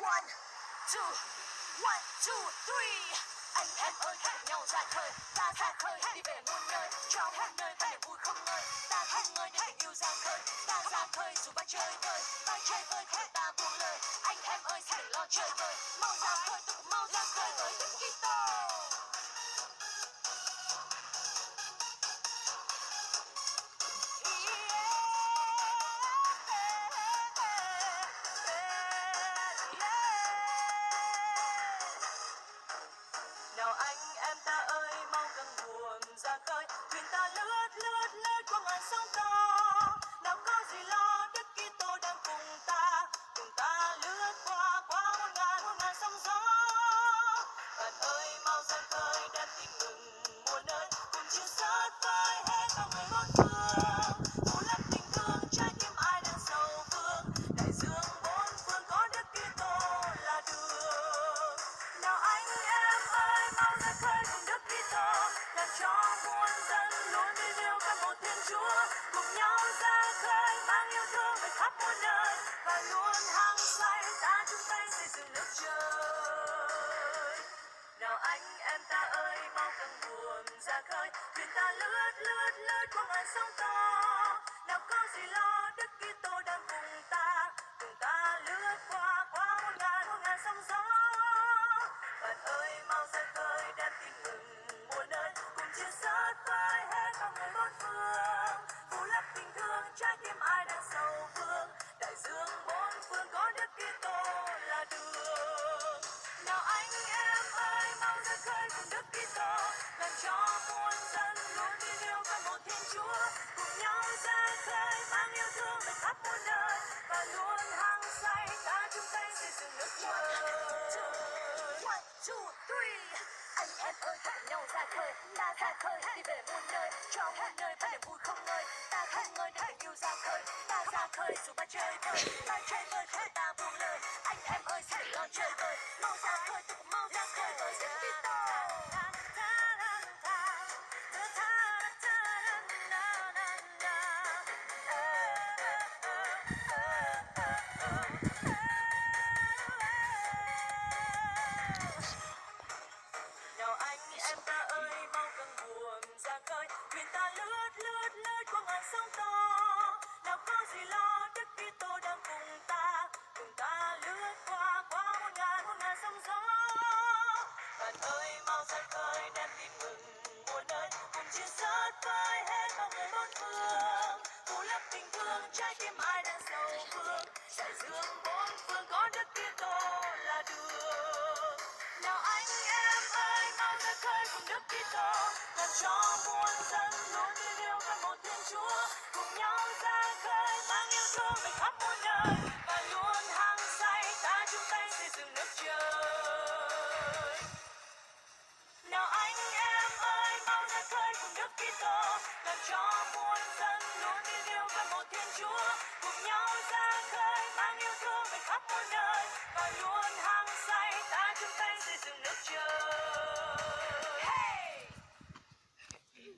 One, two, one, two, three. Anh em ơi hãy cùng nhau ra khơi, ta ra khơi đi về muôn nơi, cho muôn nơi ta niềm vui không ngơi, ta không ngơi để tình yêu ra khơi, ta ra khơi dù ba chơi vơi không ta buông lời. Anh em ơi xin đừng lo chơi vơi, mau ra khơi tôi cũng mau ra khơi với tiếng guitar. Nào anh em ta ơi mau căng buồm ra khơi, thuyền ta lướt lướt lướt qua ngàn sóng to. Nào có gì lo Đức Kitô đang cùng ta lướt qua muôn ngàn sóng gió. Bạn ơi mau ra khơi đem tin mừng muôn nơi, cùng chia sớt với hết mọi người bốn phương. Phủ lấp tình thương trái tim ai đang sầu vương, đại dương bốn phương có Đức Kitô là đường. Nào anh em ơi mau ra khơi cùng Đức Kitô, làm cho muôn dân luôn tin yêu cả một Thiên Chúa. Cùng nhau ra khơi mang yêu thương về khắp muôn nơi, và luôn hăng say ta chung tay xây dựng nước trời. Nào anh em ta ơi mau căng buồm ra khơi, thuyền ta lướt lướt lướt qua ngàn sóng to. Nào có gì lo Đức Kitô đang cùng ta lướt qua muôn ngàn sóng gió. Bạn ơi mau ra khơi đem tin mừng muôn nơi, cùng chia sớt với hết mọi người bốn phương. Phủ lấp tình thương trái tim ai đang sầu vương, đại dương bốn phương có Đức Kitô là đường. Nào anh em ơi mau ra khơi cùng Đức Kitô, làm cho muôn dân luôn tin yêu cả một Thiên Chúa. Cùng nhau ra khơi mang yêu thương về khắp muôn nơi, và luôn hăng say ta chung tay xây dựng nước trời. One, two, three. Anh em ơi hãy cùng nhau ra khơi, ta ra khơi đi về muôn nơi, cho muôn nơi ta niềm vui không ngơi, ta không ngơi để tình yêu ra khơi, ta ra khơi dù ba chơi vơi không ta buông lời. Anh em ơi xin đừng lo chơi vơi, mau ra khơi tôi cũng mau ra khơi với tiếng guitar. Nào anh em ta ơi mau căng buồm ra khơi, thuyền ta lướt lướt lướt qua ngàn sóng to. Nào có gì lo Đức Kitô đang cùng ta lướt qua muôn ngàn sóng gió. Bạn ơi mau ra khơi đem tin mừng muôn nơi, cùng chia sớt với hết mọi người bốn phương. Phủ lấp tình thương trái tim ai đang sầu vương, đại dương bốn phương có Đức Kitô là đường. Nào anh em ơi mau ra khơi cùng Đức Kitô, làm cho muôn dân luôn tin yêu cả một Thiên Chúa. Cùng nhau ra khơi mang yêu thương về khắp muôn nơi, và luôn hăng say ta chung tay xây dựng nước trời. Nào anh em ơi mau ra khơi cùng Đức Kitô, làm cho muôn dân luôn tin yêu cả một Thiên Chúa. Cùng nhau ra khơi mang yêu thương về khắp muôn nơi, và luôn